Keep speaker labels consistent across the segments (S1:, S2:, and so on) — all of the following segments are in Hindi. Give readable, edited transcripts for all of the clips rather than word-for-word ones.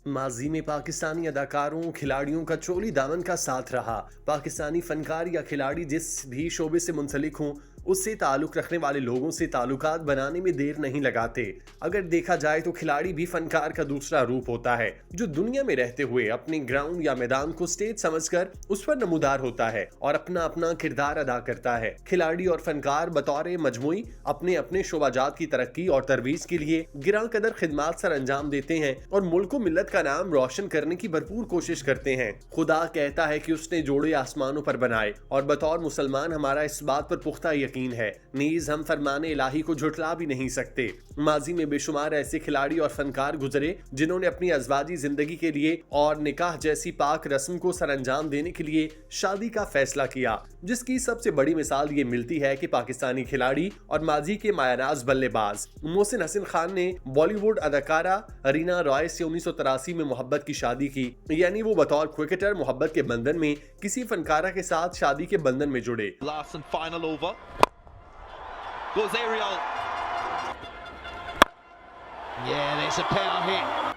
S1: माजी में पाकिस्तानी अदाकारों खिलाड़ियों का चोली दामन का साथ रहा। पाकिस्तानी फनकार या खिलाड़ी जिस भी शोबे से मुंसलिक हों, उससे ताल्लुक रखने वाले लोगों से ताल्लुकात बनाने में देर नहीं लगाते। अगर देखा जाए तो खिलाड़ी भी फनकार का दूसरा रूप होता है, जो दुनिया में रहते हुए अपने ग्राउंड या मैदान को स्टेज समझकर उस पर नमूदार होता है और अपना अपना किरदार अदा करता है। खिलाड़ी और फनकार बतौर मजमुई अपने अपने शोबाजात की तरक्की और तरवीज के लिए गिरा कदर खिदमात सर अंजाम देते हैं और मुल्क मिल्लत का नाम रोशन करने की भरपूर कोशिश करते हैं। खुदा कहता है कि उसने जोड़े आसमानों पर बनाए और बतौर मुसलमान हमारा इस बात पर पुख्ता यकीन है, नीज हम फरमाने इलाही को झुठला भी नहीं सकते। माजी में बेशुमार ऐसे खिलाड़ी और फनकार गुजरे जिन्होंने अपनी अज़वाजी जिंदगी के लिए और निकाह जैसी पाक रस्म को सरअंजाम देने के लिए शादी का फैसला किया, जिसकी सबसे बड़ी मिसाल ये मिलती है कि पाकिस्तानी खिलाड़ी और माजी के मायानाज बल्लेबाज मोहसिन हसन खान ने बॉलीवुड अदाकारा रीना रॉय से 1983 में मोहब्बत की शादी की। यानी वो बतौर क्रिकेटर मोहब्बत के बंधन में किसी फनकारा के साथ शादी के बंधन में जुड़े।
S2: Goes aerial. Yeah, there's a power hit.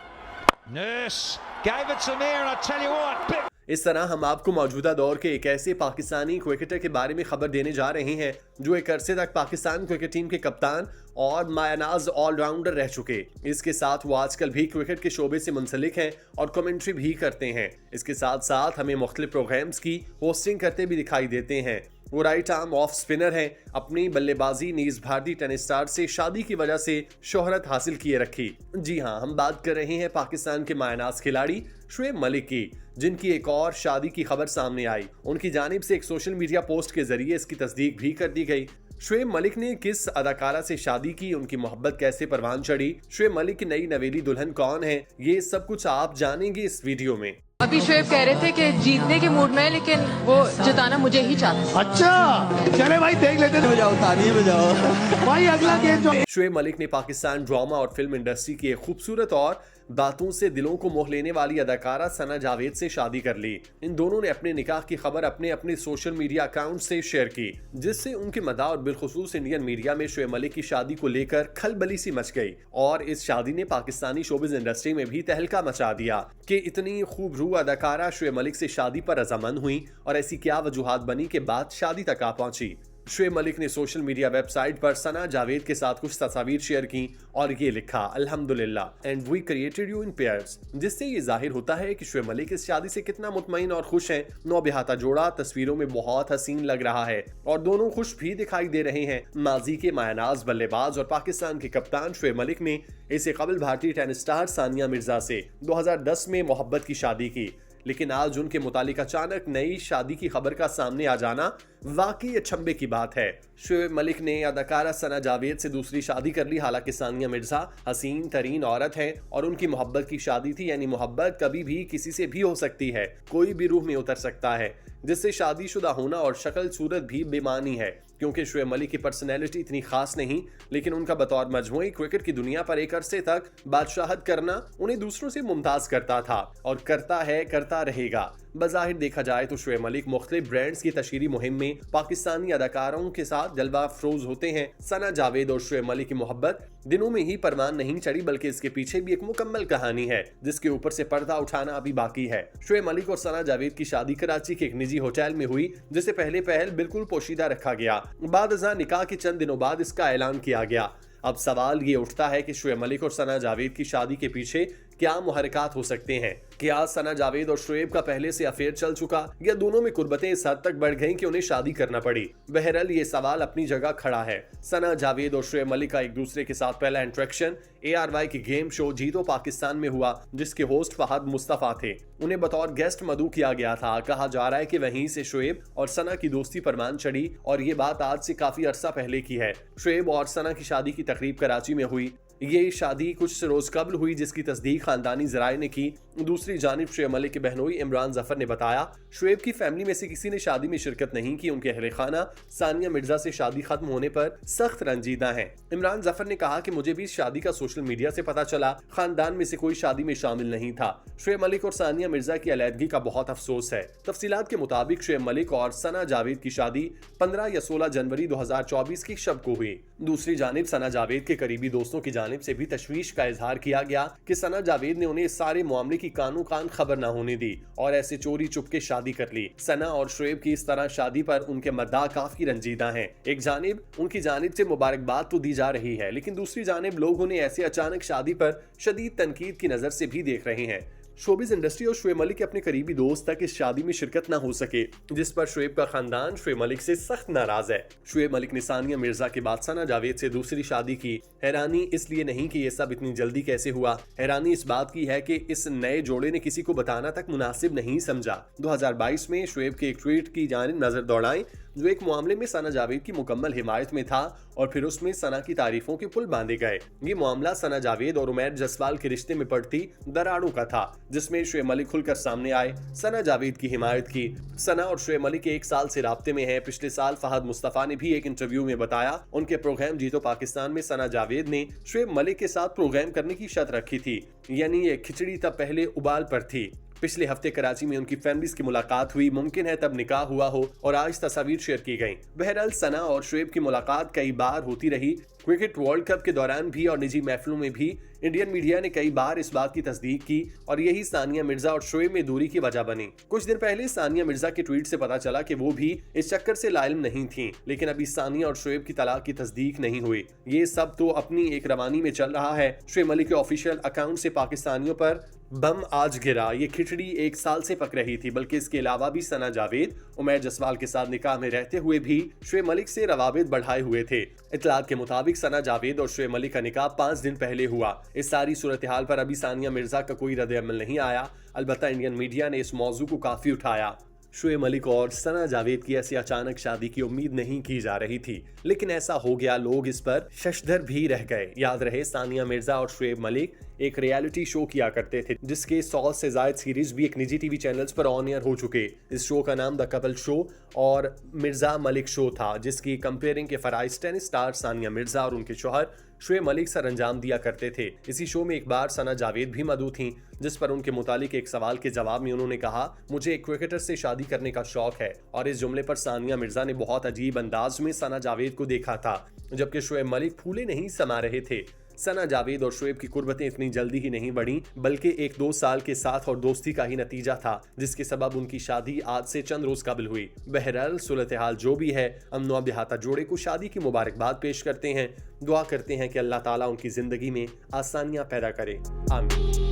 S2: Nurse gave it to me, and I tell you what.
S1: इस तरह हम आपको मौजूदा दौर के एक ऐसे पाकिस्तानी क्रिकेटर के बारे में खबर देने जा रहे हैं जो एक अरसे तक पाकिस्तान क्रिकेट टीम के कप्तान और मायानाज ऑलराउंडर रह चुके। इसके साथ वो आजकल भी क्रिकेट के शोबे से मुंसलिक हैं और कमेंट्री भी करते हैं। इसके साथ साथ हमें मुख्तलिफ प्रोग्राम्स की होस्टिंग करते भी दिखाई देते हैं। वो राइट आर्म ऑफ स्पिनर हैं। अपनी बल्लेबाजी नीज भारतीय टेनिस स्टार से शादी की वजह से शोहरत हासिल किए रखी। जी हाँ, हम बात कर रहे हैं पाकिस्तान के मायानाज खिलाड़ी शुएब मलिक की, जिनकी एक और शादी की खबर सामने आई। उनकी जानिब से एक सोशल मीडिया पोस्ट के जरिए इसकी तस्दीक भी कर दी गई। शुएब मलिक ने किस अदाकारा से शादी की, उनकी मोहब्बत कैसे परवान चढ़ी, शुएब मलिक की नई नवेली दुल्हन कौन है, ये सब कुछ आप जानेंगे इस वीडियो में।
S3: अभी शुएब कह रहे थे कि जीतने के मूड में है, लेकिन वो जिताना मुझे ही चाहते।
S4: अच्छा चले भाई, देख लेते हैं। बजाओ ताली बजाओ भाई, अगला गेम जो।
S1: शुएब मलिक ने पाकिस्तान ड्रामा और फिल्म इंडस्ट्री की एक खूबसूरत और बातों से दिलों को मोह लेने वाली अदाकारा सना जावेद से शादी कर ली। इन दोनों ने अपने निकाह की खबर अपने अपने सोशल मीडिया अकाउंट से शेयर की, जिससे उनके मदा और बिलखुसूस इंडियन मीडिया में शुएब मलिक की शादी को लेकर खलबली सी मच गई और इस शादी ने पाकिस्तानी शोबिज इंडस्ट्री में भी तहलका मचा दिया कि इतनी खूब रूह अदाकारा शुएब मलिक से शादी पर रजामंद हुई और ऐसी क्या वजूहात बनी कि बात शादी तक आ पहुंची। शुएब मलिक ने सोशल मीडिया वेबसाइट पर सना जावेद के साथ कुछ तस्वीर शेयर की और ये लिखा, अल्हम्दुलिल्लाह and we created you in pairs, जिससे ये जाहिर होता है कि शुएब मलिक इस शादी से कितना मुतमईन और खुश हैं। नौबिहाता जोड़ा तस्वीरों में बहुत हसीन लग रहा है और दोनों खुश भी दिखाई दे रहे हैं। माजी के मायानाज बल्लेबाज और पाकिस्तान के कप्तान शुएब मलिक ने इससे कबल भारतीय टेनिस स्टार सानिया मिर्जा से 2010 में मोहब्बत की शादी की, लेकिन आज उनके मुतालिक अचानक नई शादी की खबर का सामने आ जाना वाकई अचंभे की बात है। शुएब मलिक ने अदाकारा सना जावेद से दूसरी शादी कर ली। हालांकि सानिया मिर्जा हसीन तरीन औरत है और उनकी मोहब्बत की शादी थी, यानी मोहब्बत कभी भी किसी से भी हो सकती है, कोई भी रूह में उतर सकता है, जिससे शादीशुदा होना और शक्ल सूरत भी बेमानी है। क्योंकि शुएब मलिक की पर्सनैलिटी इतनी खास नहीं, लेकिन उनका बतौर मजमूई क्रिकेट की दुनिया पर एक अरसे तक बादशाहत करना उन्हें दूसरों से मुमताज करता था और करता है, करता रहेगा। बज़ाहिर देखा जाए तो शुएब मलिक मुख्तलिफ ब्रांड्स की तशहीरी मुहिम में पाकिस्तानी अदाकारों के साथ जलवा अफरोज होते हैं। सना जावेद और शुएब मलिक की मोहब्बत दिनों में ही परवान नहीं चढ़ी, बल्कि इसके पीछे भी एक मुकम्मल कहानी है, जिसके ऊपर से पर्दा उठाना अभी बाकी है। शुएब मलिक और सना जावेद की शादी कराची के एक निजी होटल में हुई, जिसे पहले पहल बिल्कुल पोशीदा रखा गया। बाद अज़ां निकाह के चंद दिनों बाद इसका ऐलान किया गया। अब सवाल ये उठता है कि शुएब मलिक और सना जावेद की शादी के पीछे क्या मुहरकात हो सकते हैं। क्या सना जावेद और शुएब का पहले से अफेयर चल चुका, या दोनों में कुर्बतें इस हद तक बढ़ गईं कि उन्हें शादी करना पड़ी। बहरहाल ये सवाल अपनी जगह खड़ा है। सना जावेद और शुएब मलिक का एक दूसरे के साथ पहला इंटरेक्शन ARY की गेम शो जीतो पाकिस्तान में हुआ, जिसके होस्ट फहद मुस्तफा थे। उन्हें बतौर गेस्ट मदऊ किया गया था। कहा जा रहा है कि वहीं से शुएब और सना की दोस्ती परवान चढ़ी और ये बात आज से काफी अरसा पहले की है। शुएब और सना की शादी की तकरीब कराची में हुई। ये शादी कुछ रोज कबल हुई, जिसकी तस्दीक खानदानी जराए ने की। दूसरी जानिब शुएब मलिक के बहनोई इमरान जफर ने बताया, शुएब की फैमिली में से किसी ने शादी में शिरकत नहीं की। उनके अहले खाना सानिया मिर्जा से शादी खत्म होने पर सख्त रंजीदा हैं। इमरान जफर ने कहा कि मुझे भी शादी का सोशल मीडिया से पता चला, खानदान में से कोई शादी में शामिल नहीं था। शुएब मलिक और सानिया मिर्जा की अलैदगी का बहुत अफसोस है। तफसीलात के मुताबिक शुएब मलिक और सना जावेद की शादी 15 या 16 जनवरी 2024 की शब को हुई। दूसरी जानिब सना जावेद के करीबी दोस्तों की जानिब से भी तशवीश का इजहार किया गया कि सना जावेद ने उन्हें इस सारे मामले की कानों कान खबर ना होने दी और ऐसे चोरी चुपके शादी कर ली। सना और शोएब की इस तरह शादी पर उनके मद्दाह काफी रंजीदा हैं। एक जानिब उनकी जानिब से मुबारकबाद तो दी जा रही है, लेकिन दूसरी जानिब लोग उन्हें ऐसी अचानक शादी पर शदीद तनकीद की नजर से भी देख रहे हैं। शोबिज इंडस्ट्री और शोएब मलिक के अपने करीबी दोस्त तक इस शादी में शिरकत ना हो सके, जिस पर शोएब का खानदान शोएब मलिक से सख्त नाराज है। शोएब मलिक ने सानिया मिर्जा के बाद सना जावेद से दूसरी शादी की। हैरानी इसलिए नहीं कि ये सब इतनी जल्दी कैसे हुआ, हैरानी इस बात की है कि इस नए जोड़े ने किसी को बताना तक मुनासिब नहीं समझा। 2022 में शोएब के एक ट्वीट की जानिब नजर दौड़ाएं जो एक मामले में सना जावेद की मुकम्मल हिमायत में था और फिर उसमें सना की तारीफों के पुल बांधे गए। ये मामला सना जावेद और उमैर जसवाल के रिश्ते में पड़ती दरारों का था, जिसमें शोएब मलिक खुलकर सामने आए, सना जावेद की हिमायत की। सना और शोएब मलिक 1 साल से राब्ते में है। पिछले साल फहद मुस्तफा ने भी एक इंटरव्यू में बताया उनके प्रोग्राम जीतो पाकिस्तान में सना जावेद ने शोएब मलिक के साथ प्रोग्राम करने की शर्त रखी थी, यानी ये खिचड़ी तब पहले उबाल पर थी। पिछले हफ्ते कराची में उनकी फैमिलीज की मुलाकात हुई, मुमकिन है तब निकाह हुआ हो और आज तस्वीर शेयर की गई। बहरहाल सना और शोएब की मुलाकात कई बार होती रही। क्रिकेट वर्ल्ड कप के दौरान भी और निजी महफिलों में भी इंडियन मीडिया ने कई बार इस बात की तस्दीक की और यही सानिया मिर्जा और शोएब में दूरी की वजह बनी। कुछ दिन पहले सानिया मिर्जा के ट्वीट से पता चला कि वो भी इस चक्कर से लाइल नहीं थीं, लेकिन अभी सानिया और शोएब की तलाक की तस्दीक नहीं हुई। ये सब तो अपनी एक रवानी में चल रहा है। शोएब मलिक के ऑफिशियल अकाउंट से पाकिस्तानियों पर बम आज गिरा, ये खिचड़ी 1 साल से पक रही थी। बल्कि इसके अलावा भी सना जावेद उमैर जसवाल के साथ निकाह में रहते हुए भी शोएब मलिक से रवाबित बढ़ाए हुए थे। इतलात के मुताबिक सना जावेद और शोएब मलिक का निकाह 5 दिन पहले हुआ। इस सारी सूरत हाल पर अभी सानिया मिर्जा का कोई रद्द-ए-अमल नहीं आया। अलबत्ता इंडियन मीडिया ने इस मौजू को काफी उठाया। शोएब मलिक और सना जावेद की ऐसी अचानक शादी की उम्मीद नहीं की जा रही थी, लेकिन ऐसा हो गया। लोग इस पर शशधर भी रह गए। याद रहे सानिया मिर्जा और शोएब मलिक एक रियलिटी शो किया करते थे, जिसके 100 से ज्यादा सीरीज भी एक निजी टीवी चैनल्स पर ऑन एयर हो चुके। इस शो का नाम द कपल शो और मिर्जा मलिक शो था, जिसकी कंपेयरिंग के फराइज टेनिस स्टार सानिया मिर्जा और उनके शौहर शोएब मलिक सर अंजाम दिया करते थे। इसी शो में एक बार सना जावेद भी मौजूद थीं, जिस पर उनके मुतालिक एक सवाल के जवाब में उन्होंने कहा, मुझे एक क्रिकेटर से शादी करने का शौक है। और इस जुमले पर सानिया मिर्जा ने बहुत अजीब अंदाज में सना जावेद को देखा था, जबकि शोएब मलिक फूले नहीं समा रहे थे। सना जावेद और शोएब की कुर्बतें इतनी जल्दी ही नहीं बढ़ी, बल्कि 1-2 साल के साथ और दोस्ती का ही नतीजा था, जिसके सबब उनकी शादी आज से चंद रोज कबल हुई। बहरहाल सूरत हाल जो भी है, हम नौ देहाता जोड़े को शादी की मुबारकबाद पेश करते हैं। दुआ करते हैं कि अल्लाह ताला उनकी जिंदगी में आसानियां पैदा करे। आमीन।